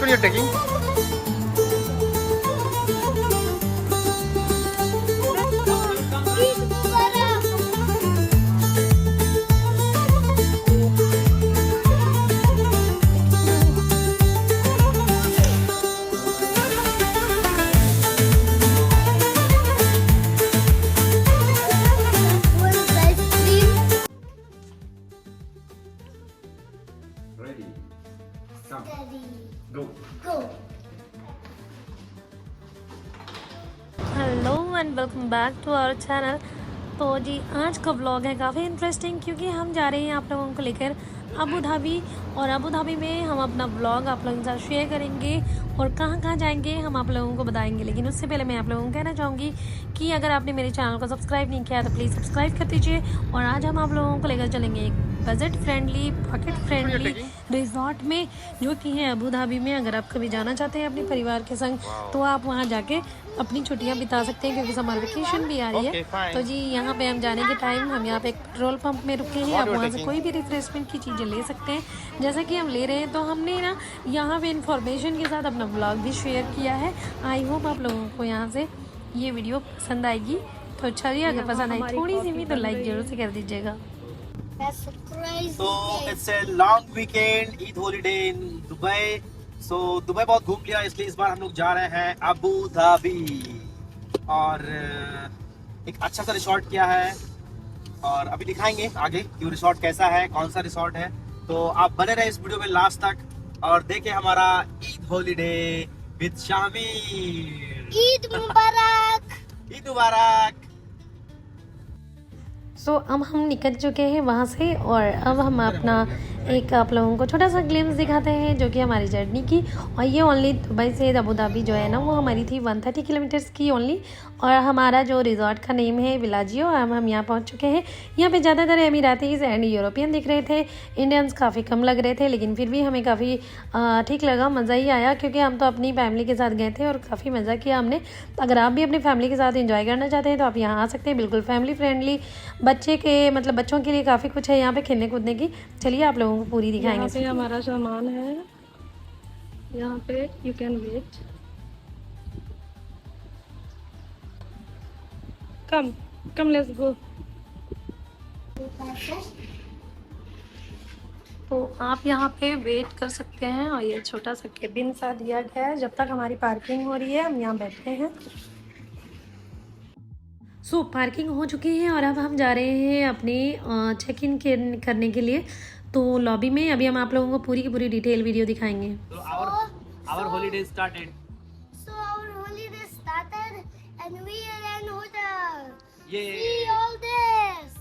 one you're taking? Ready. Come. Go. Hello and welcome back to our channel. तो जी आज का vlog है काफ़ी इंटरेस्टिंग क्योंकि हम जा रहे हैं आप लोगों को लेकर अबू धाबी। और अबू धाबी में हम अपना व्लॉग आप लोगों के साथ शेयर करेंगे और कहाँ कहाँ जाएंगे हम आप लोगों को बताएंगे। लेकिन उससे पहले मैं आप लोगों को कहना चाहूँगी कि अगर आपने मेरे चैनल को सब्सक्राइब नहीं किया तो प्लीज़ सब्सक्राइब कर दीजिए। और आज हम आप लोगों को लेकर चलेंगे एक budget friendly pocket friendly resort में जो कि है अबू धाबी में। अगर आप कभी जाना चाहते हैं अपने परिवार के संग तो आप वहाँ जाके अपनी छुट्टियां बिता सकते हैं क्योंकि समर वेकेशन भी आ रही है। तो जी यहाँ पे हम जाने के टाइम हम यहाँ पे एक पेट्रोल पंप में रुके हैं। आप वहाँ से कोई भी रिफ्रेशमेंट की चीज़ें ले सकते हैं जैसा कि हम ले रहे हैं। तो हमने ना यहाँ पे इंफॉर्मेशन के साथ अपना ब्लॉग भी शेयर किया है। आई होप आप लोगों को यहाँ से ये वीडियो पसंद आएगी। तो चलिए अगर पसंद आई थोड़ी सी भी तो लाइक जरूर से कर दीजिएगा। So it's a long weekend, Eid holiday in Dubai. So Dubai बहुत घूम लिया इसलिए इस बार हम लोग जा रहे हैं अबू धाबी और एक अच्छा सा रिसोर्ट किया है और अभी दिखाएंगे आगे कि वो रिसोर्ट कैसा है, कौन सा रिसोर्ट है। तो आप बने रहे इस वीडियो में लास्ट तक और देखें हमारा ईद हॉलीडे विद शामिर। ईद मुबारक। ईद मुबारक। सो अब हम निकल चुके हैं वहाँ से और अब हम अपना एक आप लोगों को छोटा सा ग्लिम्स दिखाते हैं जो कि हमारी जर्नी की। और ये ओनली दुबई से अबू धाबी जो है ना वो हमारी थी 130 किलोमीटर्स की ओनली। और हमारा जो रिजॉर्ट का नेम है विलाजियो। अब हम यहाँ पहुँच चुके हैं। यहाँ पे ज़्यादातर एमिरातीज़ एंड यूरोपियन दिख रहे थे, इंडियंस काफ़ी कम लग रहे थे लेकिन फिर भी हमें काफ़ी ठीक लगा, मज़ा ही आया क्योंकि हम तो अपनी फैमिली के साथ गए थे और काफ़ी मज़ा किया हमने। अगर आप भी अपनी फैमिली के साथ इंजॉय करना चाहते हैं तो आप यहाँ आ सकते हैं। बिल्कुल फैमिली फ्रेंडली, बच्चे के मतलब बच्चों के लिए काफ़ी कुछ है यहाँ पे खेलने कूदने की। चलिए आप लोगों को पूरी दिखाएंगे। यहाँ पे हमारा सामान है, यहाँ पे you can wait. Come let's go. तो आप यहाँ पे वेट कर सकते हैं और ये छोटा सा केबिन सा दिया गया है। जब तक हमारी पार्किंग हो रही है हम यहाँ बैठे हैं। सो पार्किंग हो चुकी है और अब हम जा रहे हैं अपने चेक इन करने के लिए। तो लॉबी में अभी हम आप लोगों को पूरी की पूरी डिटेल वीडियो दिखाएंगे। Our holiday started. So our holiday started and we are in hotel. Yay. See all this.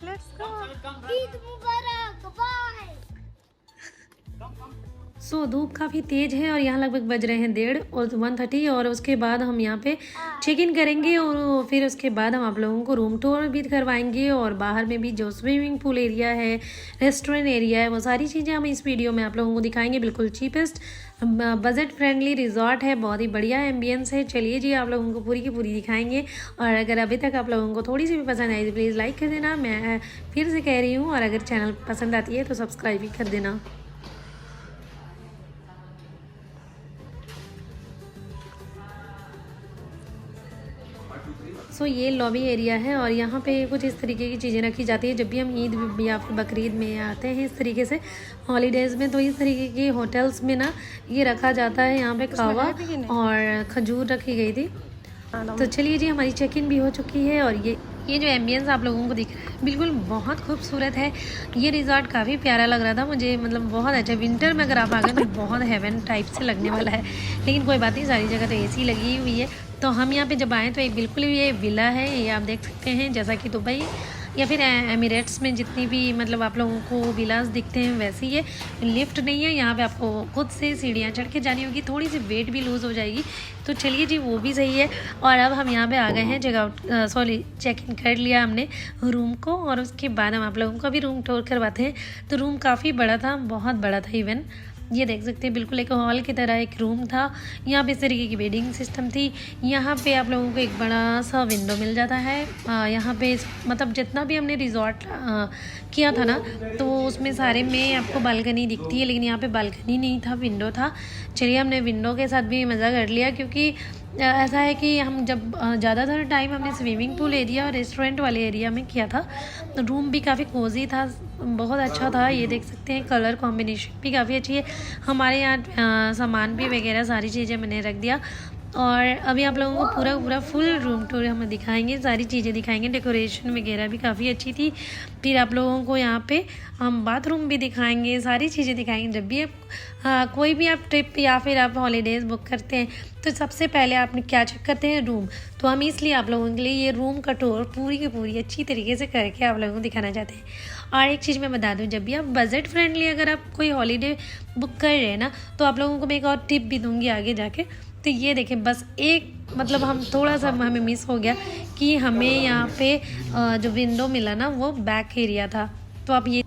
Let's go. Eid Mubarak. Bye. सो धूप काफ़ी तेज़ है और यहाँ लगभग बज रहे हैं 1:30 और 1:30। और उसके बाद हम यहाँ पे चेक इन करेंगे और फिर उसके बाद हम आप लोगों को रूम टूर भी करवाएंगे। और बाहर में भी जो स्विमिंग पूल एरिया है, रेस्टोरेंट एरिया है, वो सारी चीज़ें हम इस वीडियो में आप लोगों को दिखाएंगे। बिल्कुल चीपेस्ट बजट फ्रेंडली रिजॉर्ट है, बहुत ही बढ़िया एम्बियंस है। चलिए जी आप लोगों को पूरी की पूरी दिखाएंगे। और अगर अभी तक आप लोगों को थोड़ी सी भी पसंद आई तो प्लीज़ लाइक कर देना, मैं फिर से कह रही हूँ। और अगर चैनल पसंद आती है तो सब्सक्राइब भी कर देना। सो ये लॉबी एरिया है और यहाँ पे कुछ इस तरीके की चीज़ें रखी जाती है जब भी हम ईद या फिर बकरीद में आते हैं। इस तरीके से हॉलीडेज़ में तो इस तरीके की होटल्स में ना ये रखा जाता है। यहाँ पे कावा और खजूर रखी गई थी। तो चलिए जी हमारी चेक इन भी हो चुकी है। और ये जो एम्बियंस आप लोगों को दिख रहा है बिल्कुल बहुत खूबसूरत है। ये रिजॉर्ट काफ़ी प्यारा लग रहा था मुझे, मतलब बहुत अच्छा। विंटर में अगर आप आ गए तो बहुत हेवन टाइप से लगने वाला है, लेकिन कोई बात नहीं, सारी जगह तो एसी लगी हुई है। तो हम यहाँ पे जब आए तो एक बिल्कुल ये विला है, ये आप देख सकते हैं जैसा कि दुबई या फिर एमिरेट्स में जितनी भी मतलब आप लोगों को विलास दिखते हैं वैसे ही है। लिफ्ट नहीं है यहाँ पे, आपको खुद से सीढ़ियाँ चढ़ के जानी होगी, थोड़ी सी वेट भी लूज़ हो जाएगी। तो चलिए जी वो भी सही है। और अब हम यहाँ पे आ गए हैं, चेक इन कर लिया हमने रूम को। और उसके बाद हम आप लोगों को भी रूम टूर करवाते हैं। तो रूम काफ़ी बड़ा था, बहुत बड़ा था इवन। ये देख सकते हैं बिल्कुल एक हॉल की तरह एक रूम था। यहाँ पे इस तरीके की बेडिंग सिस्टम थी। यहाँ पे आप लोगों को एक बड़ा सा विंडो मिल जाता है। यहाँ पे मतलब जितना भी हमने रिजॉर्ट किया था ना, तो उसमें सारे में आपको बालकनी दिखती है, लेकिन यहाँ पे बालकनी नहीं था, विंडो था। चलिए हमने विंडो के साथ भी मज़ा कर लिया, क्योंकि ऐसा है कि हम जब ज़्यादातर टाइम हमने स्विमिंग पूल एरिया और रेस्टोरेंट वाले एरिया में किया था। रूम भी काफ़ी कोजी था, बहुत अच्छा था। ये देख सकते हैं कलर कॉम्बिनेशन भी काफ़ी अच्छी है। हमारे यहाँ सामान भी वगैरह सारी चीज़ें मैंने रख दिया। और अभी आप लोगों को पूरा फुल रूम टूर हम दिखाएंगे, सारी चीज़ें दिखाएंगे। डेकोरेशन वगैरह भी काफ़ी अच्छी थी। फिर आप लोगों को यहाँ पे हम बाथरूम भी दिखाएंगे, सारी चीज़ें दिखाएंगे। जब भी आप कोई भी आप ट्रिप या फिर आप हॉलीडेज़ बुक करते हैं, तो सबसे पहले आपने क्या चेक करते हैं? रूम। तो हम इसलिए आप लोगों के लिए ये रूम का टूर पूरी की पूरी अच्छी तरीके से करके आप लोगों को दिखाना चाहते हैं। और एक चीज़ मैं बता दूं, जब भी आप बजट फ्रेंडली अगर आप कोई हॉलीडे बुक कर रहे हैं ना, तो आप लोगों को मैं एक और टिप भी दूंगी आगे जाके। तो ये देखें, बस एक मतलब हम थोड़ा सा हमें मिस हो गया कि हमें यहाँ पे जो विंडो मिला ना, वो बैक एरिया था। तो आप ये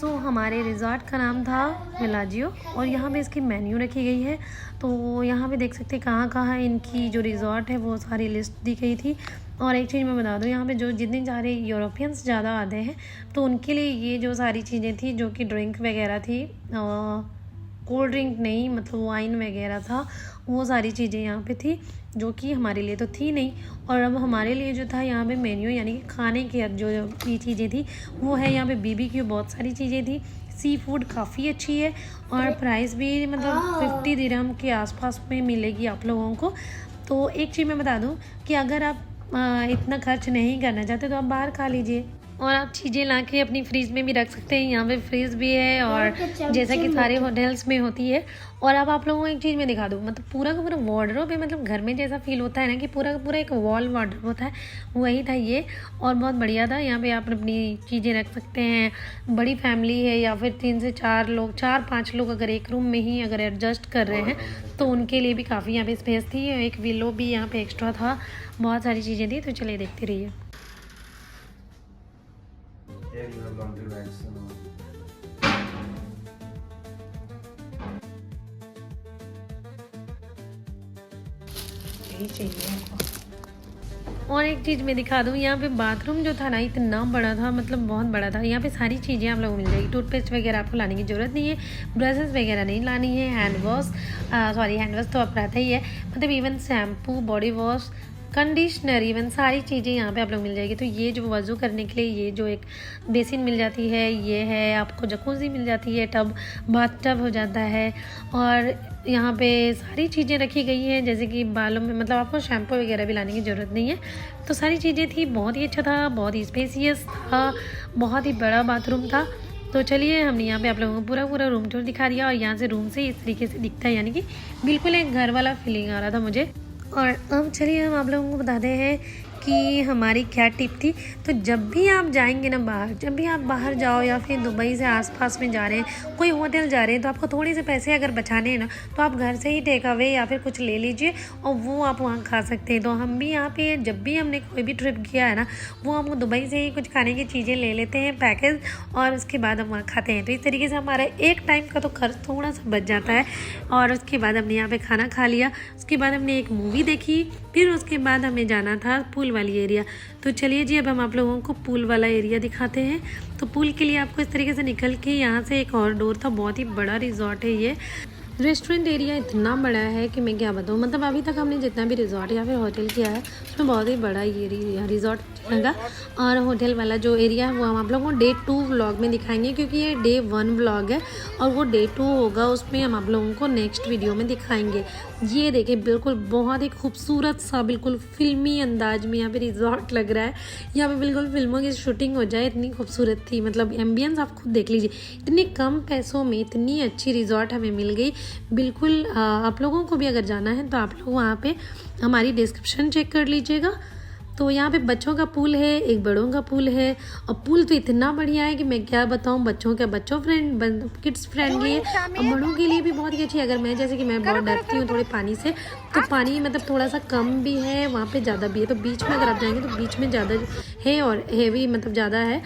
हमारे रिज़ॉर्ट का नाम था विलाजियो, और यहाँ पे इसकी मेन्यू रखी गई है। तो यहाँ पे देख सकते हैं कहाँ कहाँ इनकी जो रिज़ॉर्ट है वो सारी लिस्ट दी गई थी। और एक चीज़ मैं बता दूँ, यहाँ पे जो जितने सारे यूरोपियंस ज़्यादा आते हैं, तो उनके लिए ये जो सारी चीज़ें थी, जो कि ड्रिंक वगैरह थी, कोल्ड ड्रिंक नहीं मतलब वाइन वगैरह था, वो सारी चीज़ें यहाँ पे थी, जो कि हमारे लिए तो थी नहीं। और अब हमारे लिए जो था यहाँ पे मेन्यू, यानी कि खाने की जो भी चीज़ें थी वो है यहाँ पे BBQ, बहुत सारी चीज़ें थी। सी फूड काफ़ी अच्छी है, और प्राइस भी मतलब 50 दिरहम के आसपास में मिलेगी आप लोगों को। तो एक चीज़ मैं बता दूँ कि अगर आप इतना खर्च नहीं करना चाहते, तो आप बाहर खा लीजिए, और आप चीज़ें ला के अपनी फ्रीज में भी रख सकते हैं। यहाँ पे फ्रीज भी है, और जैसा कि सारे होटल्स में होती है। और अब आप लोगों को एक चीज़ मैं दिखा दूँ, मतलब पूरा का पूरा वार्डरोब है, मतलब घर में जैसा फील होता है ना, कि पूरा का पूरा एक वॉल वार्डरोब होता है, वही था ये। और बहुत बढ़िया था। यहाँ पे आप अपनी चीज़ें रख सकते हैं। बड़ी फैमिली है या फिर 3 से 4 लोग, 4-5 लोग अगर एक रूम में ही अगर एडजस्ट कर रहे हैं, तो उनके लिए भी काफ़ी यहाँ पे स्पेस थी। एक विलो भी यहाँ पे एक्स्ट्रा था, बहुत सारी चीज़ें थी। तो चलिए देखते रहिए। Here you have laundry bags. यही चाहिए। और एक चीज़ मैं दिखा दूँ, यहाँ पे बाथरूम जो था ना, इतना बड़ा था, मतलब बहुत बड़ा था। यहाँ पे सारी चीज़ें आप लोगों को मिल जाएगी। टूथपेस्ट वगैरह आपको लाने की ज़रूरत नहीं है, ब्रशेस वगैरह नहीं लानी है, हैंड वॉश तो आप रहता ही है, मतलब even shampoo, body wash, conditioner, even सारी चीज़ें यहाँ पे आप लोग मिल जाएगी। तो ये जो वज़ू करने के लिए ये जो एक बेसिन मिल जाती है, ये है आपको जकूज़ी मिल जाती है, टब बाथ टब हो जाता है। और यहाँ पे सारी चीज़ें रखी गई हैं, जैसे कि बालों में मतलब आपको शैम्पू वगैरह भी लाने की ज़रूरत नहीं है। तो सारी चीज़ें थी, बहुत ही अच्छा था, बहुत ही स्पेसियस था, बहुत ही बड़ा बाथरूम था। तो चलिए हमने यहाँ पे आप लोगों को पूरा रूम टूर दिखा दिया। और यहाँ से रूम से इस तरीके से दिखता है, यानी कि बिल्कुल एक घर वाला फीलिंग आ रहा था मुझे। और अब चलिए हम आप लोगों को बताते हैं कि हमारी क्या टिप थी। तो जब भी आप जाएंगे ना बाहर, जब भी आप बाहर जाओ या फिर दुबई से आसपास में जा रहे हैं, कोई होटल जा रहे हैं, तो आपको थोड़े से पैसे अगर बचाने हैं ना, तो आप घर से ही टेक अवे या फिर कुछ ले लीजिए, और वो आप वहाँ खा सकते हैं। तो हम भी यहाँ पे जब भी हमने कोई भी ट्रिप किया है ना, वो हम दुबई से ही कुछ खाने की चीज़ें ले लेते हैं पैकेज, और उसके बाद हम वहाँ खाते हैं। तो इस तरीके से हमारा एक टाइम का तो खर्च थोड़ा सा बच जाता है। और उसके बाद हमने यहाँ पर खाना खा लिया, उसके बाद हमने एक मूवी देखी, फिर उसके बाद हमें जाना था पूल वाली एरिया। तो चलिए जी, अब हम आप लोगों को पूल वाला एरिया दिखाते हैं। तो पूल के लिए आपको इस तरीके से निकल के यहाँ से एक और डोर था, बहुत ही बड़ा रिजॉर्ट है ये। रेस्टोरेंट एरिया इतना बड़ा है कि मैं क्या बताऊँ, मतलब अभी तक हमने जितना भी रिजॉर्ट या फिर होटल किया है, उसमें बहुत ही बड़ा ये रिजॉर्ट लगा। और होटल वाला जो एरिया है वो हम आप लोगों को Day 2 व्लॉग में दिखाएंगे, क्योंकि ये Day 1 व्लॉग है और वो Day 2 होगा, उसमें हम आप लोगों को नेक्स्ट वीडियो में दिखाएंगे। ये देखिए, बिल्कुल बहुत ही खूबसूरत सा, बिल्कुल फिल्मी अंदाज में यहाँ पे रिजॉर्ट लग रहा है। यहाँ पे बिल्कुल फिल्मों की शूटिंग हो जाए, इतनी खूबसूरत थी। मतलब एम्बियंस आप खुद देख लीजिए, इतने कम पैसों में इतनी अच्छी रिजॉर्ट हमें मिल गई। बिल्कुल आप लोगों को भी अगर जाना है तो आप लोग वहाँ पे हमारी डिस्क्रिप्शन चेक कर लीजिएगा, तो यहाँ पे बच्चों का पूल है, एक बड़ों का पूल है। और पूल तो इतना बढ़िया है कि मैं क्या बताऊँ, बच्चों फ्रेंड किड्स फ्रेंडली है और बड़ों के लिए भी बहुत ही अच्छी है। अगर मैं जैसे कि मैं बहुत डरती हूँ थोड़े पानी से, तो पानी मतलब थोड़ा सा कम भी है, वहाँ पे ज़्यादा भी है। तो बीच में अगर आप जाएंगे तो बीच में ज़्यादा है और हैवी मतलब ज़्यादा है,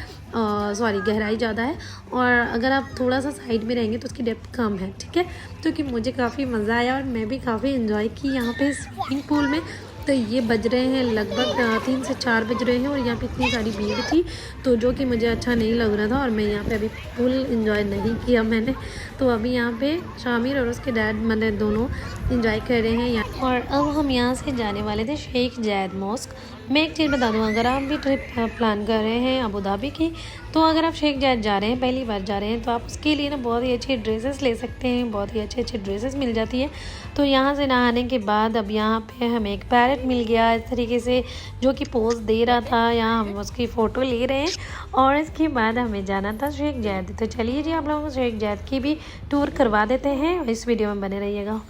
सॉरी गहराई ज़्यादा है। और अगर आप थोड़ा सा साइड में रहेंगे तो उसकी डेप्थ कम है, ठीक है। तो कि मुझे काफ़ी मज़ा आया और मैं भी काफ़ी इन्जॉय की यहाँ पे स्विमिंग पूल में। तो ये बज रहे हैं लगभग 3 से 4 बज रहे हैं और यहाँ पे इतनी सारी भीड़ थी, तो जो कि मुझे अच्छा नहीं लग रहा था और मैं यहाँ पे अभी फुल इंजॉय नहीं किया मैंने। तो अभी यहाँ पे शामिर और उसके डैड मतलब दोनों इंजॉय कर रहे हैं यहाँ। और अब हम यहाँ से जाने वाले थे शेख जायद मॉस्क। मैं एक चीज़ बता दूँ, अगर आप भी ट्रिप प्लान कर रहे हैं अबू धाबी की, तो अगर आप शेख जायद जा रहे हैं, पहली बार जा रहे हैं, तो आप उसके लिए ना बहुत ही अच्छी ड्रेसेस ले सकते हैं, बहुत ही अच्छे ड्रेसेस मिल जाती है। तो यहाँ से नहाने के बाद अब यहाँ पे हमें एक पैरट मिल गया इस तरीके से, जो कि पोज दे रहा था। यहाँ हम उसकी फ़ोटो ले रहे हैं और इसके बाद हमें जाना था शेख जायद। तो चलिए जी, आप लोगों को शेख जायद की भी टूर करवा देते हैं, इस वीडियो में बने रहिएगा।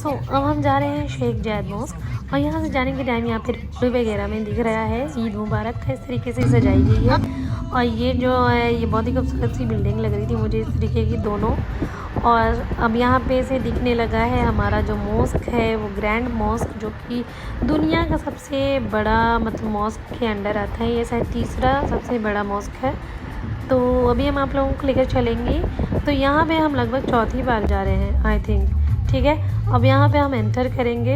अब हम जा रहे हैं शेख जायद मॉस्क और यहाँ से जाने के टाइम यहाँ पे रोड वगैरह में दिख रहा है ईद मुबारक का इस तरीके से सजाई गई है। और ये जो है ये बहुत ही खूबसूरत सी बिल्डिंग लग रही थी मुझे इस तरीके की दोनों। और अब यहाँ पे से दिखने लगा है हमारा जो मॉस्क है वो ग्रैंड मॉस्क, जो कि दुनिया का सबसे बड़ा मतलब मॉस्क के अंडर आता है। ये शायद तीसरा सबसे बड़ा मॉस्क है। तो अभी हम आप लोगों को लेकर चलेंगे। तो यहाँ पे हम लगभग चौथी बार जा रहे हैं आई थिंक, ठीक है। अब यहाँ पे हम एंटर करेंगे,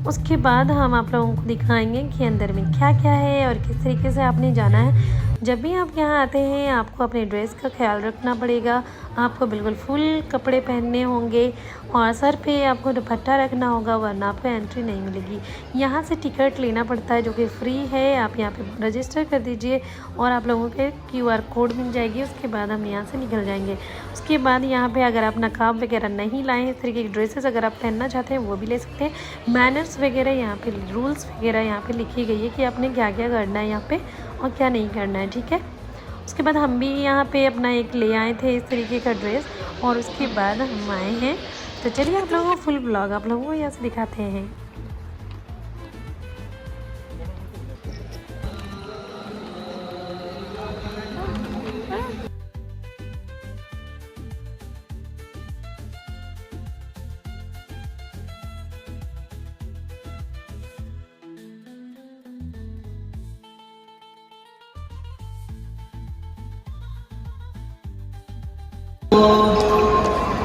उसके बाद हम आप लोगों को दिखाएंगे कि अंदर में क्या क्या है और किस तरीके से आपने जाना है। जब भी आप यहाँ आते हैं आपको अपने ड्रेस का ख्याल रखना पड़ेगा, आपको बिल्कुल फुल कपड़े पहनने होंगे और सर पे आपको दुपट्टा रखना होगा, वरना आपको एंट्री नहीं मिलेगी। यहाँ से टिकट लेना पड़ता है जो कि फ्री है। आप यहाँ पे रजिस्टर कर दीजिए और आप लोगों के QR कोड मिल जाएगी। उसके बाद हम यहाँ से निकल जाएंगे। उसके बाद यहाँ पे अगर आप नकाब वगैरह नहीं लाए, इस तरीके की ड्रेसेस अगर आप पहनना चाहते हैं वो भी ले सकते हैं। मैनर्स वगैरह यहाँ पे, रूल्स वगैरह यहाँ पे लिखी गई है कि आपने क्या क्या करना है यहाँ पे और क्या नहीं करना है, ठीक है। उसके बाद हम भी यहाँ पे अपना एक ले आए थे इस तरीके का ड्रेस और उसके बाद हम आए हैं। तो चलिए आप लोगों को फुल ब्लॉग आप लोगों को यहाँ से दिखाते हैं।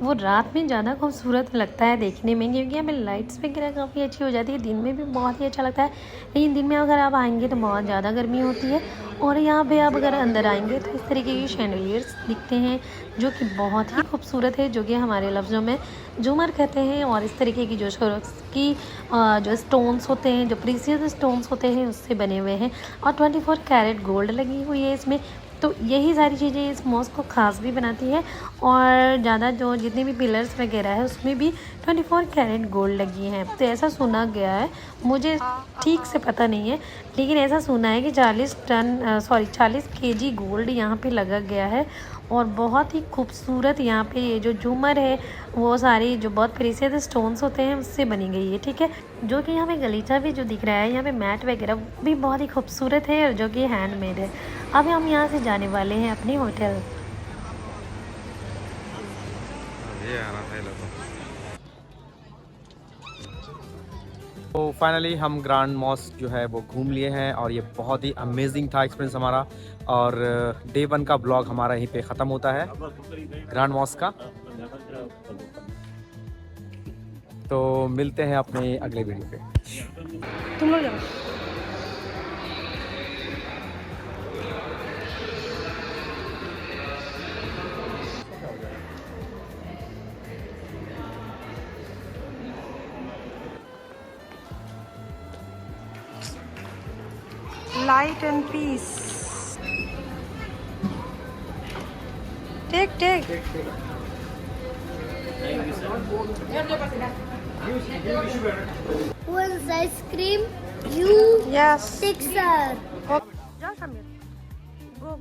वो रात में ज़्यादा खूबसूरत लगता है देखने में, क्योंकि यहाँ पे लाइट्स वगैरह काफ़ी अच्छी हो जाती है। दिन में भी बहुत ही अच्छा लगता है, लेकिन दिन में अगर आप आएंगे तो बहुत ज़्यादा गर्मी होती है। और यहाँ पे आप अगर अंदर आएंगे तो इस तरीके की शैंडलियर्स दिखते हैं जो कि बहुत ही खूबसूरत है, जो कि हमारे लफ्ज़ों में झूमर कहते हैं। और इस तरीके की जो की जो स्टोन्स होते हैं, जो प्रीशियस स्टोन्स होते हैं उससे बने हुए हैं और 24 कैरेट गोल्ड लगी हुई है इसमें। तो यही सारी चीज़ें इस मॉस्क को ख़ास भी बनाती है। और ज़्यादा जो जितने भी पिलर्स वगैरह है उसमें भी 24 कैरेट गोल्ड लगी हैं। तो ऐसा सुना गया है, मुझे ठीक से पता नहीं है, लेकिन ऐसा सुना है कि 40 kg गोल्ड यहाँ पे लगा गया है। और बहुत ही खूबसूरत यहाँ पे ये जो झूमर है वो सारी जो बहुत प्रीशियस स्टोन्स होते हैं उससे बनी गई है, ठीक है। जो कि यहाँ पे गलीचा भी जो दिख रहा है, यहाँ पे मैट वगैरह भी बहुत ही खूबसूरत है और जो कि हैंडमेड है। अब हम यहाँ से जाने वाले हैं अपने होटल। तो फाइनली हम ग्रैंड मॉस्क जो है वो घूम लिए हैं और ये बहुत ही अमेजिंग था एक्सपीरियंस हमारा। और डे 1 का ब्लॉग हमारा यहीं पे ख़त्म होता है ग्रैंड मॉस्क का। तो मिलते हैं अपने अगले वीडियो पे। तुम लोग जाओ। light and peace. Take. Who wants ice cream? You. Yes. Take, sir. Ja, Samir. Go.